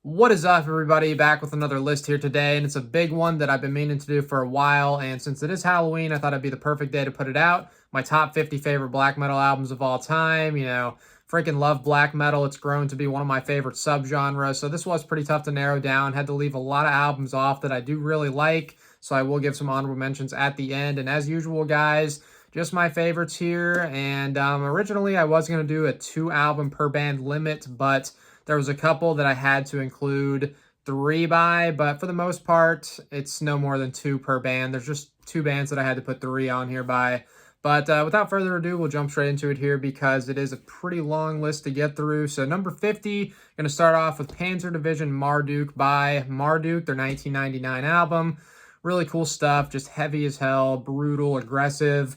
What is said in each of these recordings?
What is up, everybody? Back with another list here today, and it's a big one that I've been meaning to do for a while, and since it is Halloween, I thought it'd be the perfect day to put it out. My top 50 favorite black metal albums of all time. Freaking love black metal. It's grown to be one of my favorite subgenres, so this was pretty tough to narrow down. Had to leave a lot of albums off that I do really like, so I will give some honorable mentions at the end, and as usual, guys, just my favorites here. And originally, I was going to do a 2-album per band limit, but there was a couple that I had to include 3 by, but for the most part, it's no more than 2 per band. There's just 2 bands that I had to put 3 on here by. But without further ado, we'll jump straight into it here because it is a pretty long list to get through. So number 50, going to start off with Panzer Division Marduk by Marduk, their 1999 album. Really cool stuff, just heavy as hell, brutal, aggressive.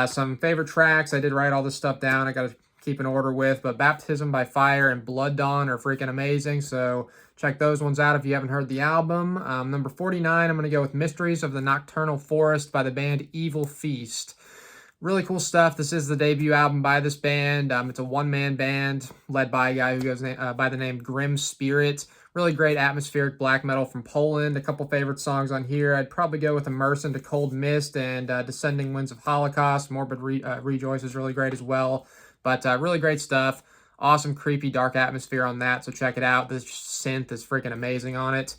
Some favorite tracks. I did write all this stuff down. I got to keep an order with, but Baptism by Fire and Blood Dawn are freaking amazing, so check those ones out if you haven't heard the album. Number 49, I'm going to go with Mysteriis of the Nocturnal Forest by the band Evilfeast. Really cool stuff. This is the debut album by this band. It's a one-man band led by a guy who goes by the name Grim Spirit. Really great atmospheric black metal from Poland. A couple favorite songs on here. I'd probably go with Immerse into Cold Mist and Descending Winds of Holocaust. Morbid Rejoice is really great as well. But really great stuff. Awesome, creepy, dark atmosphere on that, so check it out. This synth is freaking amazing on it.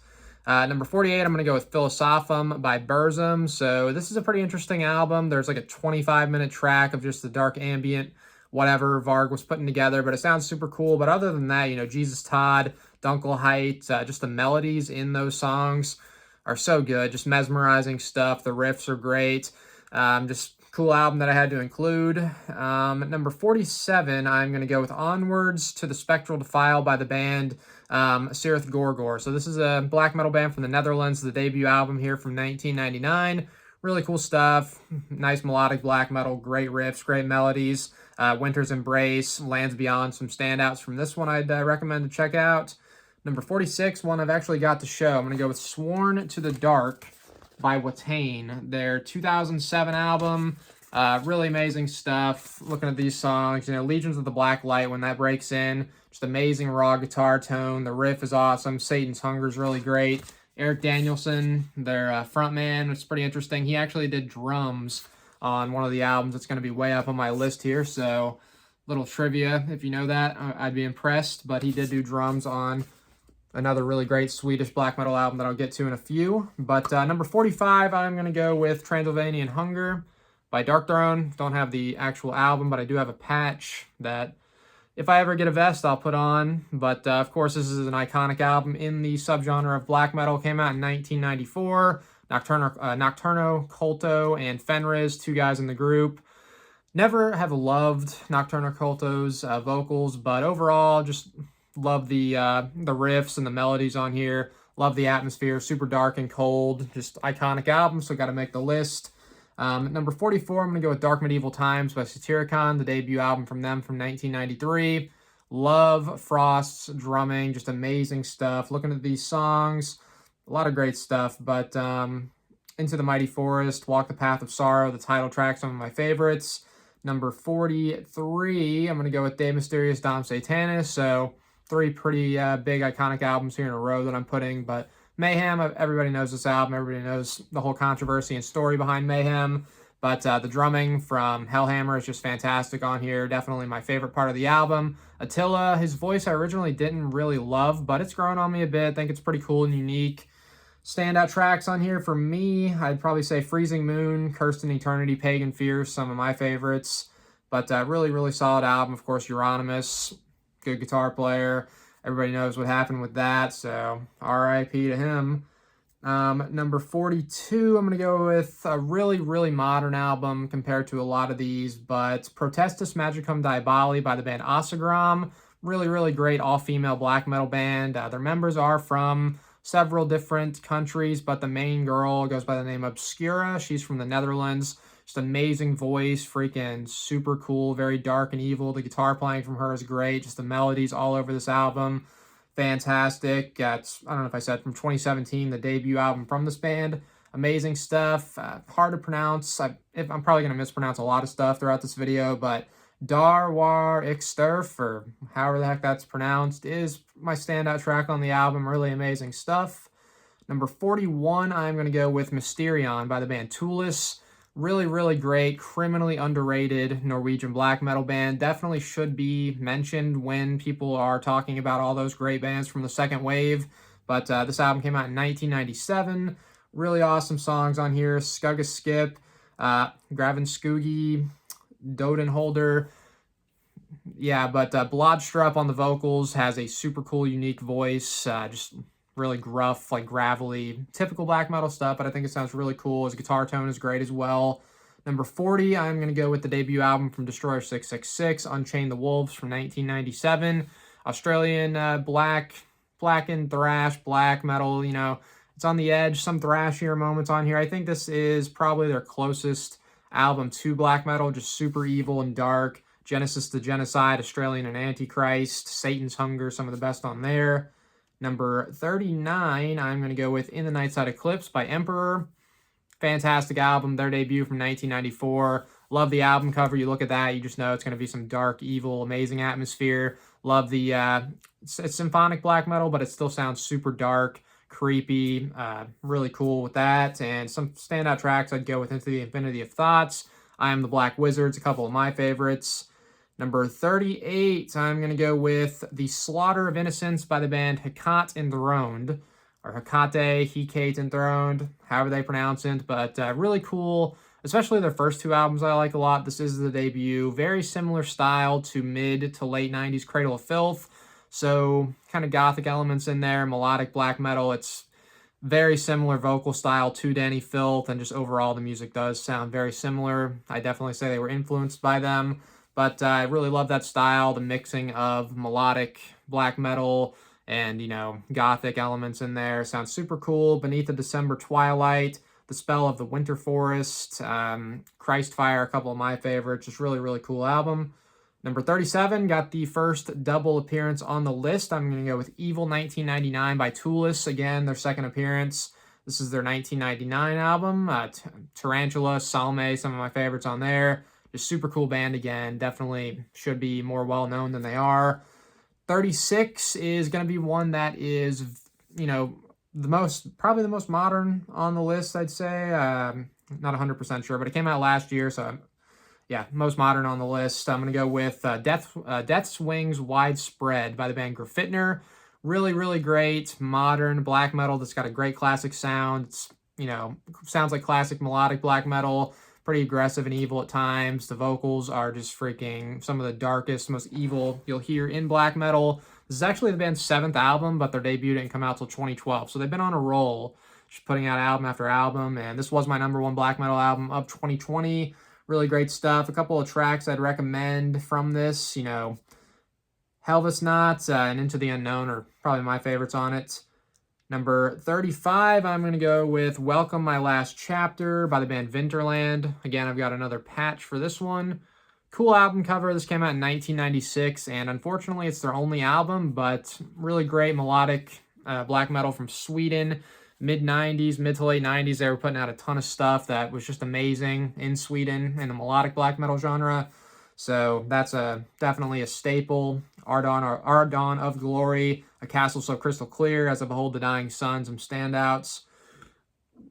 Number 48, I'm going to go with Filosofem by Burzum. So this is a pretty interesting album. There's like a 25-minute track of just the dark ambient, whatever Varg was putting together, but it sounds super cool. But other than that, Jesus Todd, Dunkelheit, just the melodies in those songs are so good. Just mesmerizing stuff. The riffs are great. Just cool album that I had to include. At number 47, I'm going to go with Onwards to the Spectral Defile by the band Cirith Gorgor. So this is a black metal band from the Netherlands, the debut album here from 1999. Really cool stuff. Nice melodic black metal, great riffs, great melodies. Winter's Embrace, Lands Beyond, some standouts from this one I'd recommend to check out. Number 46, one I've actually got to show. I'm going to go with Sworn to the Dark by Watain, their 2007 album. Really amazing stuff. Looking at these songs, Legions of the Black Light, when that breaks in, just amazing raw guitar tone. The riff is awesome. Satan's Hunger is really great. Eric Danielson, their frontman, was pretty interesting. He actually did drums on one of the albums. It's going to be way up on my list here, so little trivia, if you know that, I'd be impressed. But he did do drums on another really great Swedish black metal album that I'll get to in a few. But number 45, I'm going to go with Transilvanian Hunger by Darkthrone. Don't have the actual album, but I do have a patch that if I ever get a vest, I'll put on. But of course, this is an iconic album in the subgenre of black metal. Came out in 1994. Nocturnal, Culto, and Fenris, 2 guys in the group. Never have loved Nocturnal Culto's vocals, but overall, just love the riffs and the melodies on here. Love the atmosphere. Super dark and cold. Just iconic album, so got to make the list. Number 44, I'm going to go with Dark Medieval Times by Satyricon, the debut album from them from 1993. Love Frost's drumming. Just amazing stuff. Looking at these songs, a lot of great stuff. But Into the Mighty Forest, Walk the Path of Sorrow, the title track, some of my favorites. Number 43, I'm going to go with De Mysteriis Dom Satanas. So 3 pretty big iconic albums here in a row that I'm putting. But Mayhem, everybody knows this album. Everybody knows the whole controversy and story behind Mayhem. But the drumming from Hellhammer is just fantastic on here. Definitely my favorite part of the album. Attila, his voice I originally didn't really love, but it's grown on me a bit. I think it's pretty cool and unique. Standout tracks on here for me, I'd probably say Freezing Moon, Cursed in Eternity, Pagan Fears, some of my favorites. But really, really solid album. Of course, Euronymous, good guitar player. Everybody knows what happened with that, so R.I.P. to him. Number 42, I'm going to go with a really, really modern album compared to a lot of these, but Potestas Magicum Diaboli by the band Asagraum. Really, really great all-female black metal band. Their members are from several different countries, but the main girl goes by the name Obscura. She's from the Netherlands. Just amazing voice, freaking super cool, very dark and evil. The guitar playing from her is great. Just the melodies all over this album, fantastic. It's, I don't know if I said from 2017, the debut album from this band. Amazing stuff. Hard to pronounce. I'm probably going to mispronounce a lot of stuff throughout this video, but Darwar Ixturf, or however the heck that's pronounced, is my standout track on the album. Really amazing stuff. Number 41, I'm going to go with Mysterion by the band Tulus. Really, really great, criminally underrated Norwegian black metal band. Definitely should be mentioned when people are talking about all those great bands from the second wave. But this album came out in 1997. Really awesome songs on here. Skugga Skip, Graven Skoogie, Dodenholder. Yeah, but Blobstrup on the vocals has a super cool, unique voice. Just really gruff, like gravelly, typical black metal stuff, but I think it sounds really cool. His guitar tone is great as well. Number 40, I'm going to go with the debut album from Destroyer 666, Unchain the Wolves from 1997. Australian blackened thrash, black metal, you know, it's on the edge, some thrashier moments on here. I think this is probably their closest album to black metal, just super evil and dark. Genesis to Genocide, Australian and Antichrist, Satan's Hunger, some of the best on there. Number 39, I'm going to go with In the Nightside Eclipse by Emperor. Fantastic album, their debut from 1994. Love the album cover. You look at that, you just know it's going to be some dark, evil, amazing atmosphere. Love the, it's symphonic black metal, but it still sounds super dark, creepy, really cool with that. And some standout tracks, I'd go with Into the Infinity of Thoughts, I Am the Black Wizards, a couple of my favorites. Number 38, I'm going to go with The Slaughter of Innocence by the band Hecate Enthroned, or Hecate Enthroned, however they pronounce it, but really cool, especially their first two albums I like a lot. This is the debut, very similar style to mid to late 90s Cradle of Filth, so kind of gothic elements in there, melodic black metal. It's very similar vocal style to Danny Filth, and just overall the music does sound very similar. I definitely say they were influenced by them. But I really love that style, the mixing of melodic black metal and, you know, gothic elements in there. Sounds super cool. Beneath the December Twilight, The Spell of the Winter Forest, Christfire, a couple of my favorites. Just really, really cool album. Number 37, got the first double appearance on the list. I'm going to go with Evil 1999 by Tulus. Again, their second appearance. This is their 1999 album. Tarantula, Salme, some of my favorites on there. Just super cool band again. Definitely should be more well-known than they are. 36 is going to be one that is, you know, probably the most modern on the list, I'd say. Not 100% sure, but it came out last year, so yeah, most modern on the list. I'm going to go with Death's Wings Widespread by the band Grafitner. Really, really great modern black metal that's got a great classic sound. It's, you know, sounds like classic melodic black metal. Pretty aggressive and evil at times. The vocals are just freaking some of the darkest, most evil you'll hear in black metal. This is actually the band's 7th album, but their debut didn't come out till 2012. So they've been on a roll, just putting out album after album. And this was my number 1 black metal album of 2020. Really great stuff. A couple of tracks I'd recommend from this, you know, Helvesnot and Into the Unknown are probably my favorites on it. Number 35, I'm going to go with Welcome My Last Chapter by the band Vinterland. Again, I've got another patch for this one. Cool album cover. This came out in 1996, and unfortunately, it's their only album, but really great melodic black metal from Sweden. Mid-90s, mid to late 90s, they were putting out a ton of stuff that was just amazing in Sweden in the melodic black metal genre. So that's definitely a staple. Ardon of Glory, A Castle So Crystal Clear, As I Behold the Dying Sun, some standouts.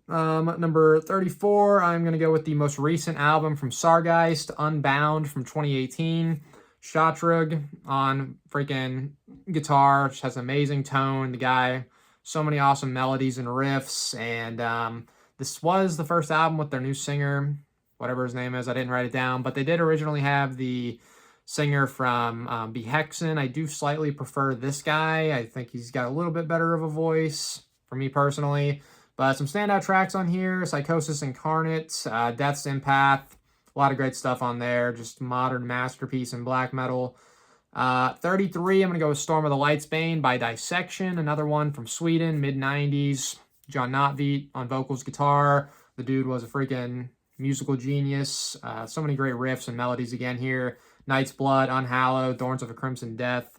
Number 34, I'm going to go with the most recent album from Sargeist, Unbound from 2018. Shatrug on freaking guitar, just has an amazing tone. The guy, so many awesome melodies and riffs, and this was the first album with their new singer, whatever his name is. I didn't write it down, but they did originally have the singer from Behexen. I do slightly prefer this guy. I think he's got a little bit better of a voice for me personally. But some standout tracks on here: Psychosis Incarnate, Death's Empath. A lot of great stuff on there. Just modern masterpiece in black metal. 33, I'm going to go with Storm of the Lightsbane by Dissection. Another one from Sweden, mid-90s. John Notvedt on vocals, guitar. The dude was a freaking musical genius. So many great riffs and melodies again here. Night's Blood, Unhallowed, Thorns of Crimson Death.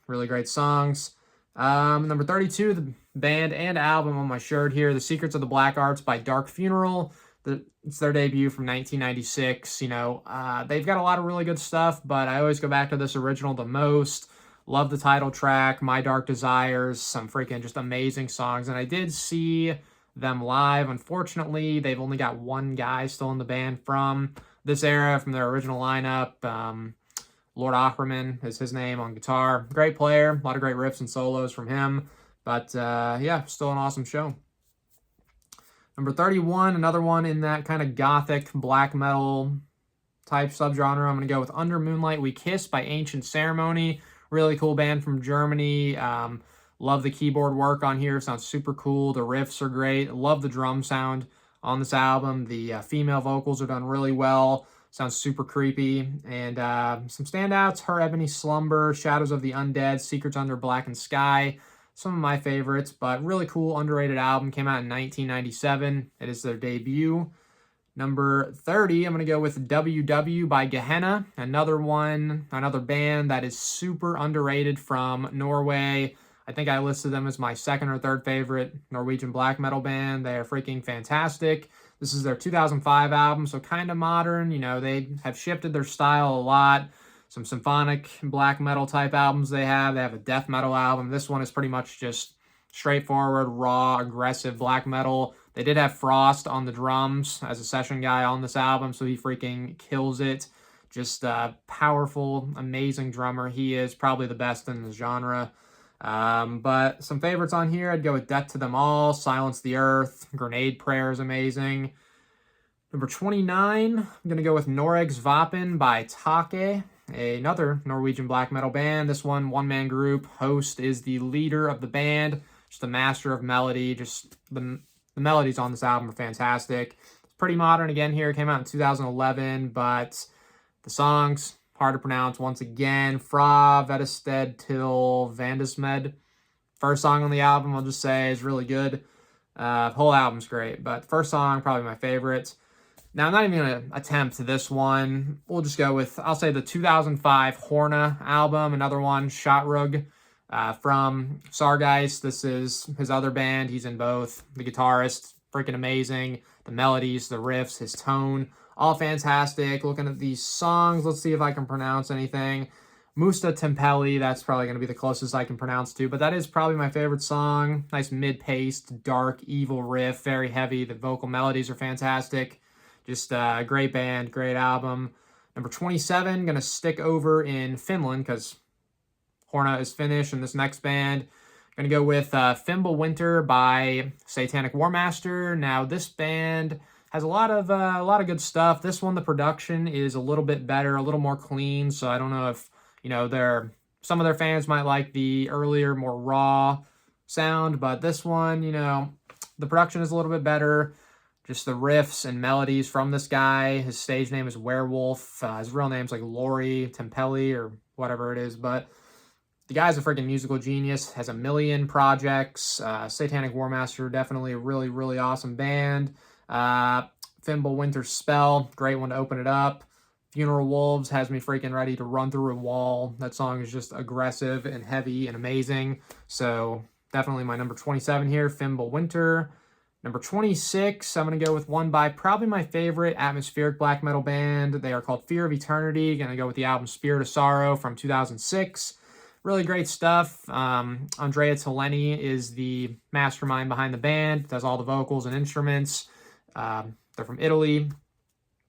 Really great songs. Number 32, the band and album on my shirt here, The Secrets of the Black Arts by Dark Funeral. It's their debut from 1996. You know, they've got a lot of really good stuff, but I always go back to this original the most. Love the title track, My Dark Desires, some freaking just amazing songs. And I did see them live. Unfortunately, they've only got one guy still in the band from this era, from their original lineup. Lord Ackerman is his name on guitar. Great player, a lot of great riffs and solos from him. But yeah, still an awesome show. Number 31, another one in that kind of gothic black metal type subgenre. I'm going to go with Under Moonlight We Kiss by Ancient Ceremony. Really cool band from Germany. Love the keyboard work on here. Sounds super cool. The riffs are great. Love the drum sound on this album. The female vocals are done really well. Sounds super creepy. And some standouts: Her Ebony Slumber, Shadows of the Undead, Secrets Under Blackened Sky. Some of my favorites, but really cool, underrated album. Came out in 1997. It is their debut. Number 30, I'm going to go with WW by Gehenna. Another band that is super underrated from Norway. I think I listed them as my second or third favorite Norwegian black metal band. They are freaking fantastic. This is their 2005 album, so kind of modern. You know, they have shifted their style a lot. Some symphonic black metal type albums they have. They have a death metal album. This one is pretty much just straightforward, raw, aggressive black metal. They did have Frost on the drums as a session guy on this album, so he freaking kills it. Just a powerful, amazing drummer. He is probably the best in the genre. But some favorites on here, I'd go with Death to Them All, Silence the Earth, Grenade Prayer is amazing. Number 29, I'm going to go with Noregs Vapen by Take, another Norwegian black metal band. This one-man group. Host is the leader of the band, just a master of melody. Just the melodies on this album are fantastic. It's pretty modern again here. It came out in 2011, but the songs, hard to pronounce once again. Fra Vedested till Vandismed. First song on the album, I'll just say, is really good. Whole album's great, but first song, probably my favorite. Now, I'm not even going to attempt this one. We'll just go with, I'll say, the 2005 Horna album. Another one, Shotrug, from Sargeist. This is his other band. He's in both. The guitarist, freaking amazing. The melodies, the riffs, his tone, all fantastic. Looking at these songs, let's see if I can pronounce anything. Musta Tempeli, that's probably going to be the closest I can pronounce to, but that is probably my favorite song. Nice mid-paced, dark, evil riff, very heavy. The vocal melodies are fantastic. Just a great band, great album. Number 27, going to stick over in Finland because Horna is Finnish, and this next band, going to go with Fimbulwinter by Satanic Warmaster. Now, this band has a lot of good stuff. This one, the production is a little bit better, a little more clean. So I don't know if some of their fans might like the earlier, more raw sound, but this one, the production is a little bit better. Just the riffs and melodies from this guy. His stage name is Werewolf. His real name's like Lori Tempeli or whatever it is, but the guy's a freaking musical genius, has a million projects. Satanic Warmaster, definitely a really, really awesome band. Fimbulwinter Spell, great one to open it up. Funeral Wolves has me freaking ready to run through a wall. That song is just aggressive and heavy and amazing. So definitely my number 27 here, Fimbulwinter. Number 26, I'm going to go with one by probably my favorite atmospheric black metal band. They are called Fear of Eternity. Going to go with the album Spirit of Sorrow from 2006. Really great stuff. Andrea Toleni is the mastermind behind the band. Does all the vocals and instruments. They're from Italy.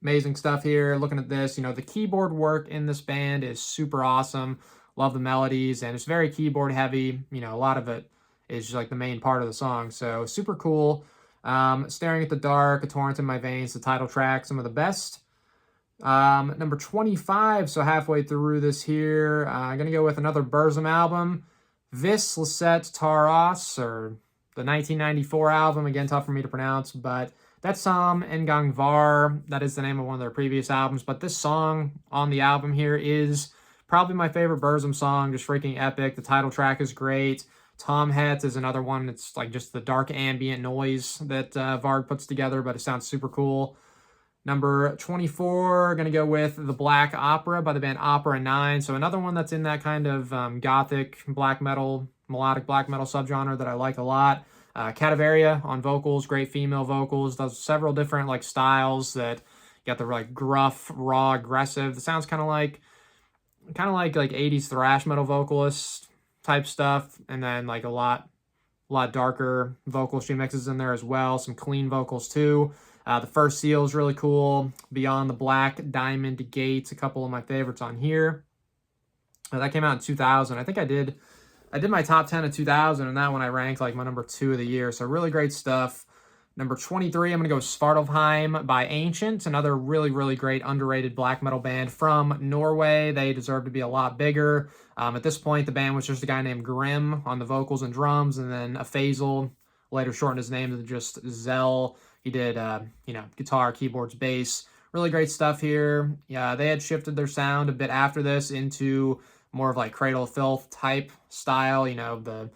Amazing stuff here. Looking at this, the keyboard work in this band is super awesome. Love the melodies, and it's very keyboard heavy. A lot of it is just like the main part of the song. So super cool. Staring at the Dark, A Torrent in My Veins, the title track, some of the best. Number 25, so halfway through this here, I'm going to go with another Burzum album, Vis Licet Taros, or the 1994 album, again, tough for me to pronounce, but that's Engang Var, that is the name of one of their previous albums, but this song on the album here is probably my favorite Burzum song, just freaking epic. The title track is great. Tom Het is another one. It's like just the dark ambient noise that Varg puts together, but it sounds super cool. Number 24, going to go with The Black Opera by the band Opera 9. So another one that's in that kind of gothic black metal, melodic black metal subgenre that I like a lot. Cadaveria on vocals, great female vocals, does several different like styles that got the like gruff, raw, aggressive. It sounds kind of like 80s thrash metal vocalist type stuff, and then like a lot darker vocals she mixes in there as well. Some clean vocals too. The first seal is really cool. Beyond the Black Diamond Gates, a couple of my favorites on here. That came out in 2000. I think I did my top 10 of 2000, and that one I ranked like my number 2 of the year. So really great stuff. Number 23, I'm going to go with Svartalfheim by Ancient, another really, really great underrated black metal band from Norway. They deserve to be a lot bigger. At this point, the band was just a guy named Grim on the vocals and drums, and then Afazel later shortened his name to just Zell. He did, guitar, keyboards, bass. Really great stuff here. Yeah, they had shifted their sound a bit after this into more of like Cradle of Filth type style, the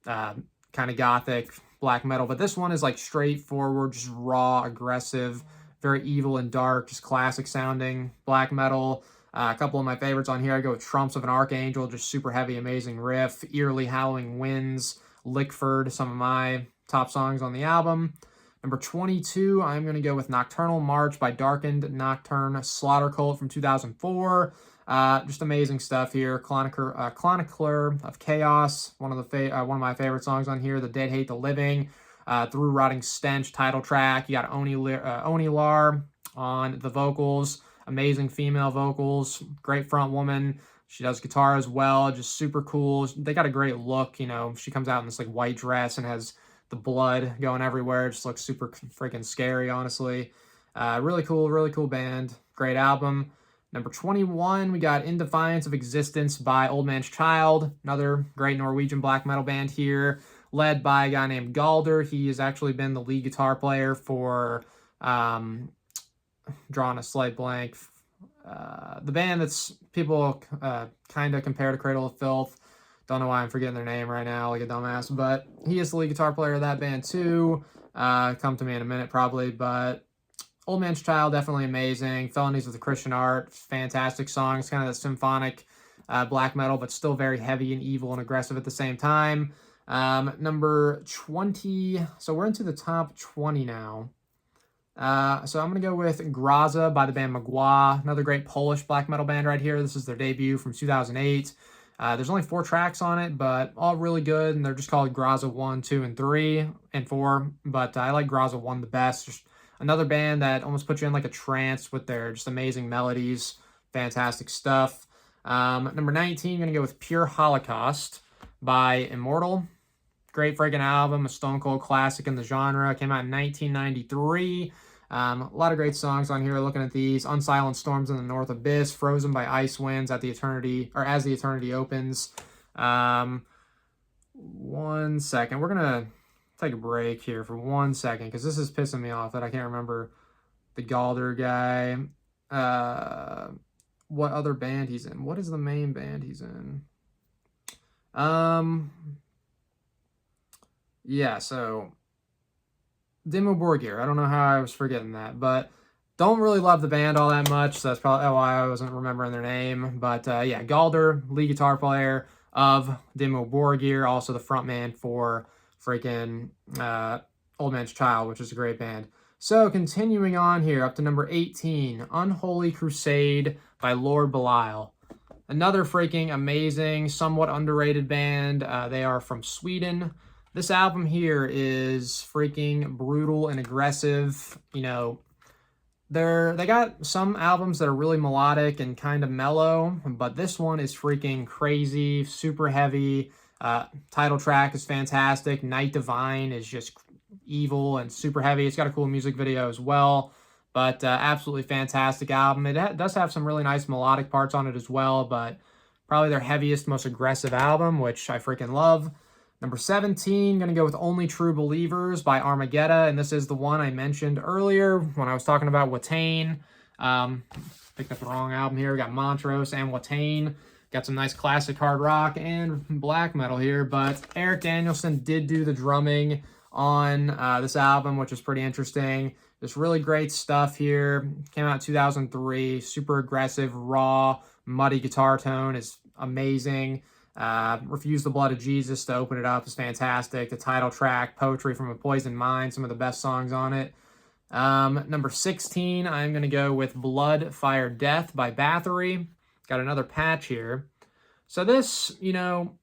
kind of gothic black metal. But this one is like straightforward, just raw, aggressive, very evil and dark, just classic sounding black metal. A couple of my favorites on here, I go with Trumps of an Archangel, just super heavy, amazing riff. Eerily Howling Winds, Lickford, some of my top songs on the album. Number 22, I'm going to go with Nocturnal March by Darkened Nocturne Slaughter Cult from 2004. Just amazing stuff here. Chronicler of Chaos, one of my favorite songs on here. The Dead Hate the Living, Through Rotting Stench title track. You got Onilar on the vocals. Amazing female vocals. Great front woman. She does guitar as well. Just super cool. They got a great look. She comes out in this like white dress and has the blood going everywhere. It just looks super freaking scary, honestly. Really cool band. Great album. Number 21, we got In Defiance of Existence by Old Man's Child. Another great Norwegian black metal band here, led by a guy named Galder. He has actually been the lead guitar player for, drawing a slight blank, the band that's people kind of compare to Cradle of Filth. Don't know why I'm forgetting their name right now, like a dumbass, but he is the lead guitar player of that band too. Come to me in a minute probably, but Old Man's Child, definitely amazing. Felonies of the Christian Art, fantastic songs, kind of that symphonic black metal, but still very heavy and evil and aggressive at the same time. Number 20, so we're into the top 20 now. So I'm going to go with Graza by the band Mgła, another great Polish black metal band right here. This is their debut from 2008. There's only 4 tracks on it, but all really good, and they're just called Graza 1, 2, and 3, and 4, but I like Graza 1 the best. Just another band that almost puts you in like a trance with their just amazing melodies, fantastic stuff. Number 19, I'm going to go with Pure Holocaust by Immortal. Great freaking album, a stone cold classic in the genre. Came out in 1993. A lot of great songs on here. Looking at these: Unsilent Storms in the North Abyss, Frozen by Ice Winds as the Eternity opens. 1 second, we're gonna take a break here for 1 second because this is pissing me off that I can't remember the Galder guy. What other band he's in? What is the main band he's in? Yeah, so Dimmu Borgir. I don't know how I was forgetting that, but don't really love the band all that much, so that's probably why I wasn't remembering their name. But yeah, Galder, lead guitar player of Dimmu Borgir, also the frontman for freaking Old Man's Child, which is a great band. So continuing on here, up to number 18, Unholy Crusade by Lord Belial. Another freaking amazing, somewhat underrated band. They are from Sweden. This album here is freaking brutal and aggressive. They got some albums that are really melodic and kind of mellow, but this one is freaking crazy, super heavy. Title track is fantastic. Night Divine is just evil and super heavy. It's got a cool music video as well, but absolutely fantastic album. It does have some really nice melodic parts on it as well, but probably their heaviest, most aggressive album, which I freaking love. Number 17, going to go with Only True Believers by Armageddon, and this is the one I mentioned earlier when I was talking about Watain. Picked up the wrong album here. We got Montrose and Watain. Got some nice classic hard rock and black metal here, but Eric Danielson did do the drumming on this album, which is pretty interesting. There's really great stuff here. Came out in 2003. Super aggressive, raw, muddy guitar tone is amazing. Refuse the Blood of Jesus to open it up is fantastic. The title track, Poetry from a Poisoned Mind, some of the best songs on it. Number 16, I'm going to go with Blood, Fire, Death by Bathory. Got another patch here. So this, you know,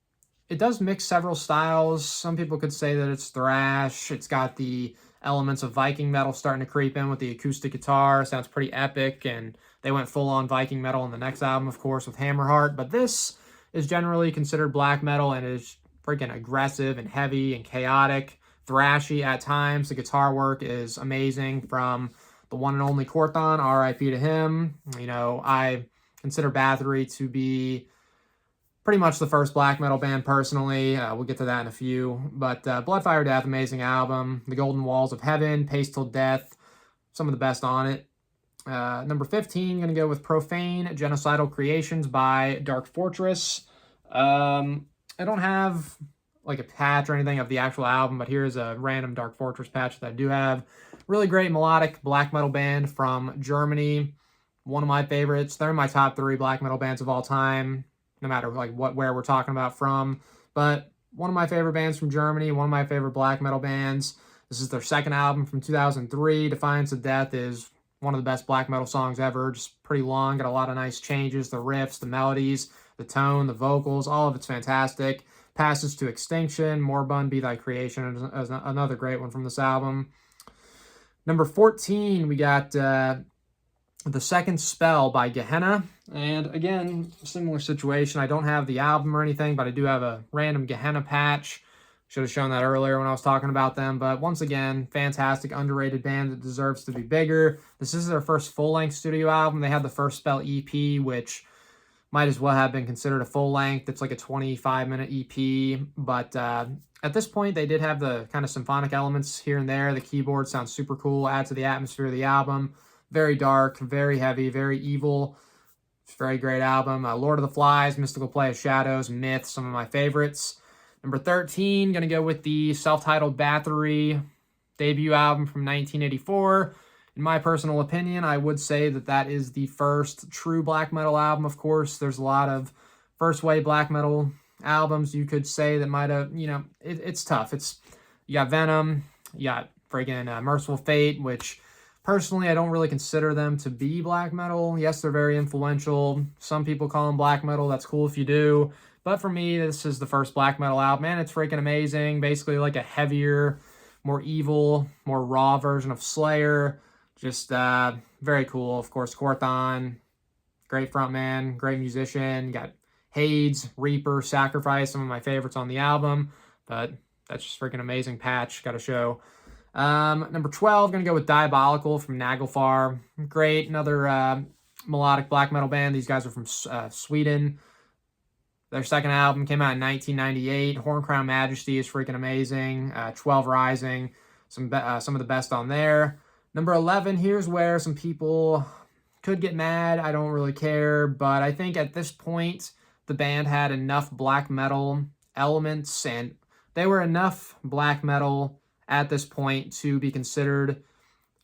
it does mix several styles. Some people could say that it's thrash. It's got the elements of Viking metal starting to creep in with the acoustic guitar. Sounds pretty epic, and they went full-on Viking metal in the next album, of course, with Hammerheart. But this is generally considered black metal and is freaking aggressive and heavy and chaotic, thrashy at times. The guitar work is amazing from the one and only Korthon, R.I.P. to him. You know, I consider Bathory to be pretty much the first black metal band personally. We'll get to that in a few. But Blood, Fire, Death, amazing album. The Golden Walls of Heaven, Pace Till Death, some of the best on it. Number 15, going to go with Profane Genocidal Creations by Dark Fortress. I don't have like a patch or anything of the actual album, but here's a random Dark Fortress patch that I do have. Really great melodic black metal band from Germany. One of my favorites. They're in my top 3 black metal bands of all time, no matter like where we're talking about from. But one of my favorite bands from Germany, one of my favorite black metal bands. This is their second album from 2003. Defiance of Death is one of the best black metal songs ever. Just pretty long, got a lot of nice changes, the riffs, the melodies, the tone, the vocals, all of it's fantastic. Passes to Extinction, Moribund Be Thy Creation is another great one from this album. Number 14, we got The Second Spell by Gehenna. And again, similar situation. I don't have the album or anything, but I do have a random Gehenna patch. Should have shown that earlier when I was talking about them. But once again, fantastic, underrated band that deserves to be bigger. This is their first full-length studio album. They had the First Spell EP, which might as well have been considered a full-length. It's like a 25-minute EP. But at this point, they did have the kind of symphonic elements here and there. The keyboard sounds super cool, adds to the atmosphere of the album. Very dark, very heavy, very evil. It's a very great album. Lord of the Flies, Mystical Play of Shadows, Myth, some of my favorites. Number 13, going to go with the self-titled Bathory debut album from 1984. In my personal opinion, I would say that that is the first true black metal album. Of course, there's a lot of first-wave black metal albums you could say that might have, you know, it's tough. You got Venom, you got friggin' Merciful Fate, which personally I don't really consider them to be black metal. Yes, they're very influential. Some people call them black metal. That's cool if you do. But for me, this is the first black metal album, and it's freaking amazing. Basically like a heavier, more evil, more raw version of Slayer. Just very cool. Of course, Korthon, great frontman, great musician. You got Hades, Reaper, Sacrifice, some of my favorites on the album. But that's just freaking amazing patch. Got to show. Number 12, going to go with Diabolical from Naglfar. Great, another melodic black metal band. These guys are from Sweden. Their second album came out in 1998. Horncrown Majesty is freaking amazing. 12 Rising, some of the best on there. Number 11, here's where some people could get mad. I don't really care, but I think at this point, the band had enough black metal elements, and they were enough black metal at this point to be considered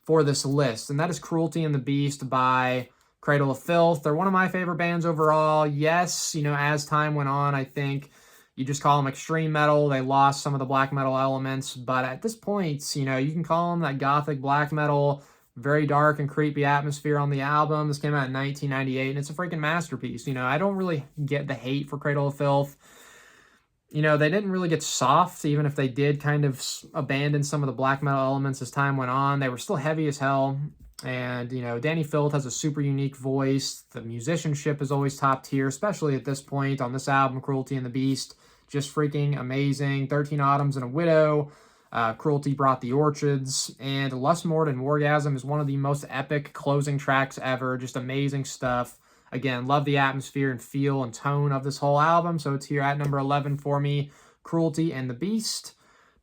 for this list, and that is Cruelty and the Beast by Cradle of Filth. They're one of my favorite bands overall. Yes, you know, as time went on, I think you just call them extreme metal. They lost some of the black metal elements, but at this point, you know, you can call them that gothic black metal, very dark and creepy atmosphere on the album. This came out in 1998, and it's a freaking masterpiece. You know, I don't really get the hate for Cradle of Filth. You know, they didn't really get soft, even if they did kind of abandon some of the black metal elements as time went on. They were still heavy as hell. And, you know, Danny Filth has a super unique voice. The musicianship is always top tier, especially at this point on this album, Cruelty and the Beast. Just freaking amazing. 13 Autumns and a Widow. Cruelty Brought the Orchids. And Lustmord and Wargasm is one of the most epic closing tracks ever. Just amazing stuff. Again, love the atmosphere and feel and tone of this whole album. So it's here at number 11 for me, Cruelty and the Beast.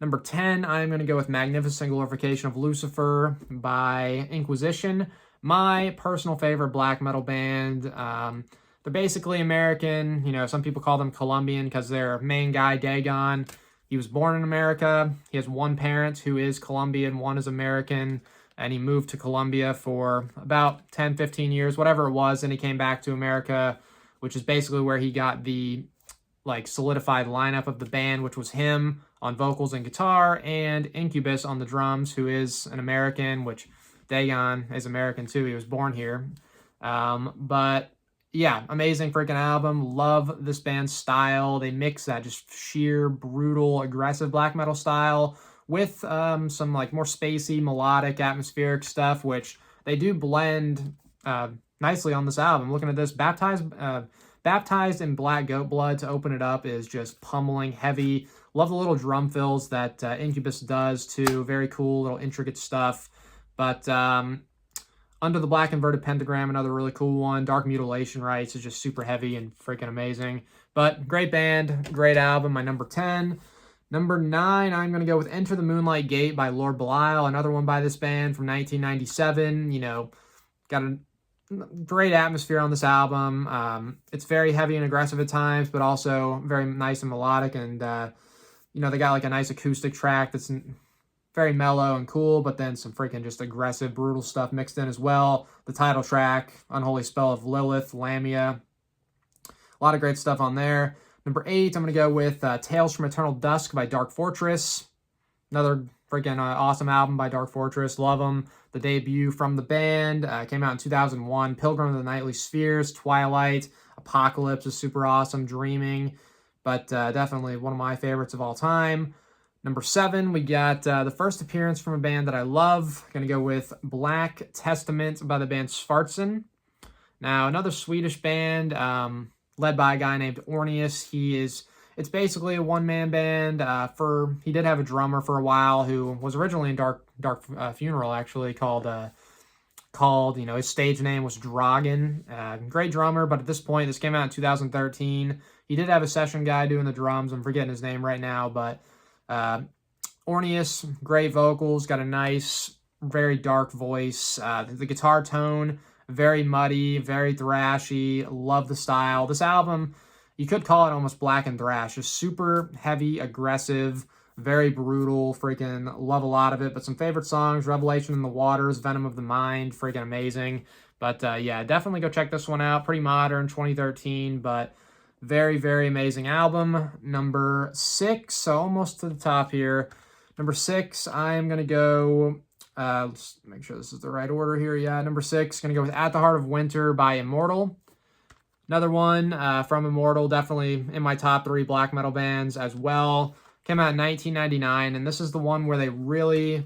Number 10, I'm going to go with Magnificent Glorification of Lucifer by Inquisition. My personal favorite black metal band. They're basically American. You know, some people call them Colombian because their main guy, Dagon, he was born in America. He has one parent who is Colombian, one is American, and he moved to Colombia for about 10, 15 years, whatever it was, and he came back to America, which is basically where he got the like solidified lineup of the band, which was him on vocals and guitar, and Incubus on the drums, who is an American, which Dagon is American too. He was born here. But yeah, amazing freaking album. Love this band's style. They mix that just sheer, brutal, aggressive black metal style with some like more spacey, melodic, atmospheric stuff, which they do blend nicely on this album. Looking at this, Baptized in Black Goat Blood to open it up is just pummeling, heavy. Love the little drum fills that Incubus does too. Very cool, little intricate stuff. But Under the Black Inverted Pentagram, another really cool one. Dark Mutilation Rites is just super heavy and freaking amazing. But great band, great album, my number 10. Number 9, I'm going to go with Enter the Moonlight Gate by Lord Belial, another one by this band from 1997. You know, got a great atmosphere on this album. It's very heavy and aggressive at times, but also very nice and melodic. And, you know, they got like a nice acoustic track that's very mellow and cool, but then some freaking just aggressive, brutal stuff mixed in as well. The title track, Unholy Spell of Lilith, Lamia. A lot of great stuff on there. Number 8, I'm going to go with Tales from Eternal Dusk by Dark Fortress. Another freaking awesome album by Dark Fortress. Love them. The debut from the band came out in 2001. Pilgrim of the Nightly Spheres, Twilight, Apocalypse is super awesome. Dreaming, but definitely one of my favorites of all time. Number 7, we got the first appearance from a band that I love. Going to go with Black Testament by the band Svartsen. Now, another Swedish band led by a guy named Orneus. It's basically a one-man band. He did have a drummer for a while who was originally in Dark Funeral, actually, called, you know, his stage name was Dragon. Great drummer, but at this point, this came out in 2013. He did have a session guy doing the drums. I'm forgetting his name right now, but Orneus, great vocals, got a nice, very dark voice. The guitar tone, very muddy, very thrashy. Love the style. This album, you could call it almost black and thrash. Just super heavy, aggressive, very brutal. Freaking love a lot of it. But some favorite songs, Revelation in the Waters, Venom of the Mind, freaking amazing. But yeah, definitely go check this one out. Pretty modern, 2013, but very, very amazing album. Number 6, so almost to the top here. Number 6, I'm going to go, let's make sure this is the right order here. Yeah, number 6, going to go with At the Heart of Winter by Immortal. Another one from Immortal, definitely in my top 3 black metal bands as well. Came out in 1999, and this is the one where they really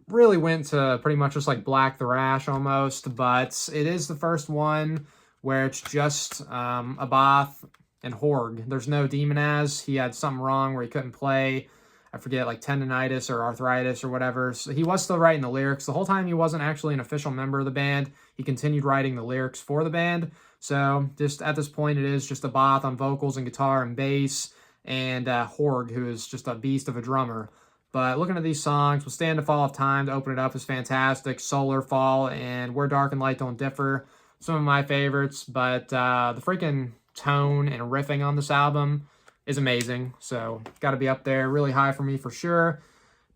went to pretty much just like black thrash almost, but it is the first one where it's just Abath and Horg. There's no Demonaz. He had something wrong where he couldn't play. I forget, like tendonitis or arthritis or whatever. So he was still writing the lyrics. The whole time he wasn't actually an official member of the band. He continued writing the lyrics for the band. So just at this point, it is just Abath on vocals and guitar and bass, and Horg, who is just a beast of a drummer. But looking at these songs, Withstand the Fall of Time to open it up is fantastic. Solar Fall and Where Dark and Light Don't Differ, some of my favorites, but the freaking tone and riffing on this album is amazing. So got to be up there, really high for me for sure.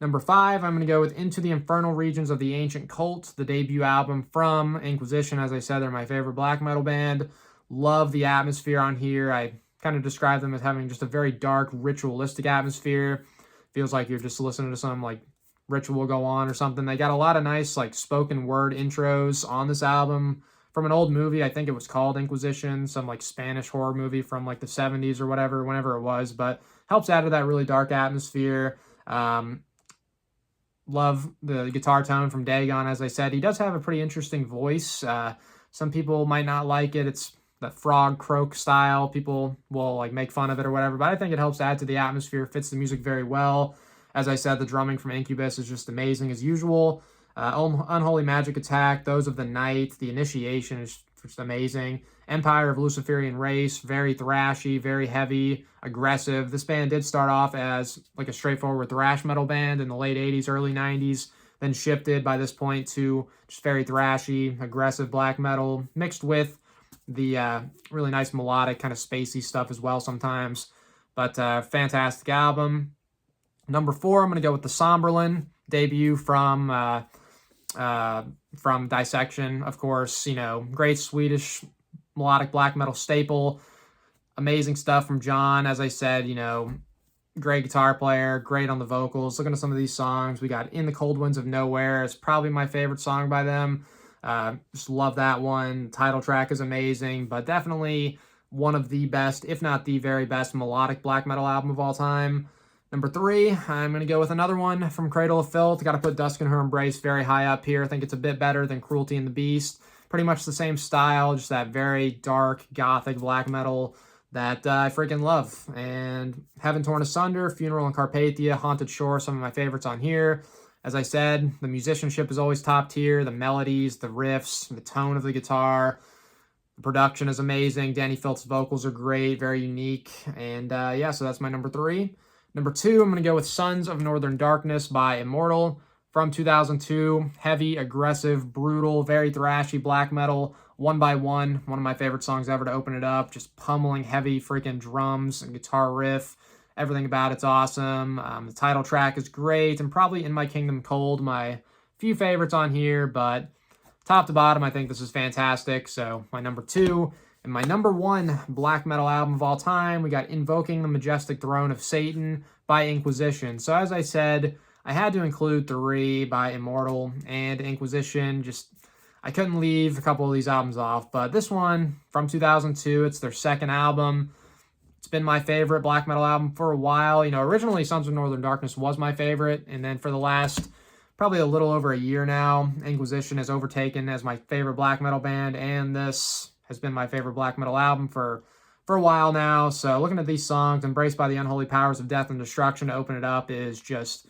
Number 5, I'm going to go with Into the Infernal Regions of the Ancient Cult, the debut album from Inquisition. As I said, they're my favorite black metal band. Love the atmosphere on here. I kind of describe them as having just a very dark, ritualistic atmosphere. Feels like you're just listening to some like ritual go on or something. They got a lot of nice like spoken word intros on this album from an old movie. I think it was called Inquisition, some like Spanish horror movie from like the 70s or whatever, whenever it was, but helps add to that really dark atmosphere. Love the guitar tone from Dagon. As I said, he does have a pretty interesting voice. Some people might not like it. It's that frog croak style. People will like make fun of it or whatever, but I think it helps add to the atmosphere, fits the music very well. As I said, the drumming from Incubus is just amazing as usual. Unholy Magic Attack, Those of the Night, The Initiation is just amazing. Empire of Luciferian Race, very thrashy, very heavy, aggressive. This band did start off as like a straightforward thrash metal band in the late 80s, early 90s, then shifted by this point to just very thrashy, aggressive black metal, mixed with the really nice melodic kind of spacey stuff as well sometimes. But fantastic album. Number 4, I'm going to go with the Somberlin, debut from Dissection, of course. You know, great Swedish melodic black metal staple. amazing stuff from John. As I said, great guitar player, great on the vocals. Looking at some of these songs, we got In the Cold Winds of Nowhere. It's probably my favorite song by them. Just love that one. Title track is amazing, but definitely one of the best, if not the very best, melodic black metal album of all time. Number 3, I'm going to go with another one from Cradle of Filth. Got to put Dusk and Her Embrace very high up here. I think it's a bit better than Cruelty and the Beast. Pretty much the same style, just that very dark, gothic black metal that I freaking love. And Heaven Torn Asunder, Funeral in Carpathia, Haunted Shore, some of my favorites on here. As I said, the musicianship is always top tier. The melodies, the riffs, the tone of the guitar, the production is amazing. Danny Filth's vocals are great, very unique. And yeah, so that's my number 3. Number 2, I'm going to go with Sons of Northern Darkness by Immortal from 2002. Heavy, aggressive, brutal, very thrashy black metal. One by One, one of my favorite songs ever to open it up. Just pummeling heavy freaking drums and guitar riff. Everything about it's awesome. The title track is great, and probably In My Kingdom Cold, my few favorites on here, but top to bottom, I think this is fantastic. So my number 2, and my number 1 black metal album of all time, we got Invoking the Majestic Throne of Satan by Inquisition. So as I said, I had to include 3 by Immortal and Inquisition. Just, I couldn't leave a couple of these albums off, but this one from 2002, it's their second album. It's been my favorite black metal album for a while. Originally Sons of Northern Darkness was my favorite, and then for the last probably a little over a year now, Inquisition has overtaken as my favorite black metal band, and this has been my favorite black metal album for a while now. So looking at these songs, Embraced by the Unholy Powers of Death and Destruction to open it up is just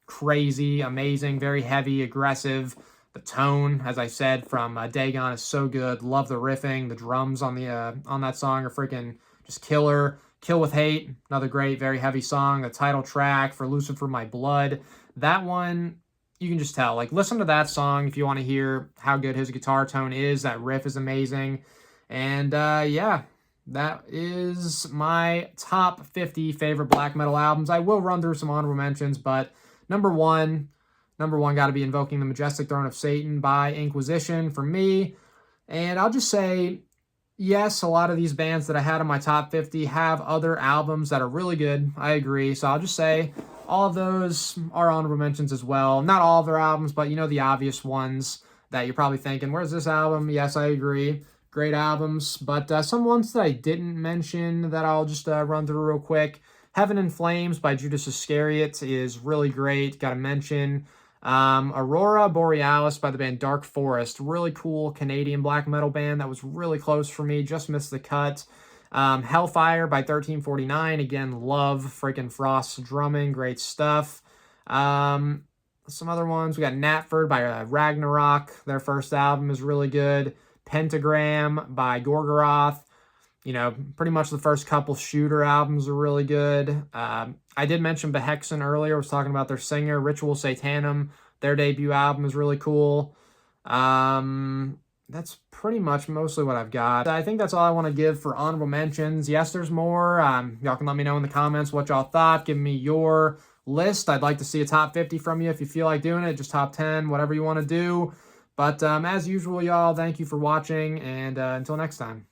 crazy, amazing, very heavy, aggressive. The tone, as I said, from Dagon is so good. Love the riffing. The drums on that song are freaking just killer. Kill with Hate, another great, very heavy song. The title track for Lucifer My Blood. That one, you can just tell. Listen to that song if you want to hear how good his guitar tone is. That riff is amazing. And yeah, that is my top 50 favorite black metal albums. I will run through some honorable mentions, but number one got to be Invoking the Majestic Throne of Satan by Inquisition for me. And I'll just say, yes, a lot of these bands that I had in my top 50 have other albums that are really good. I agree. So I'll just say all of those are honorable mentions as well. Not all of their albums, but the obvious ones that you're probably thinking, where's this album? Yes, I agree. Great albums. But some ones that I didn't mention that I'll just run through real quick. Heaven in Flames by Judas Iscariot is really great. Got to mention. Aurora Borealis by the band Dark Forest. Really cool Canadian black metal band that was really close for me. Just missed the cut. Hellfire by 1349. Again, love freaking Frost's drumming. Great stuff. Some other ones. We got Natford by Ragnarok. Their first album is really good. Pentagram by Gorgoroth. Pretty much the first couple Shooter albums are really good. I did mention Behexen earlier. I was talking about their singer, Ritual Satanum. Their debut album is really cool. That's pretty much mostly what I've got. I think that's all I want to give for honorable mentions. Yes, there's more. Y'all can let me know in the comments what y'all thought. Give me your list. I'd like to see a top 50 from you if you feel like doing it. Just top 10, whatever you want to do. But as usual, y'all, thank you for watching, and until next time.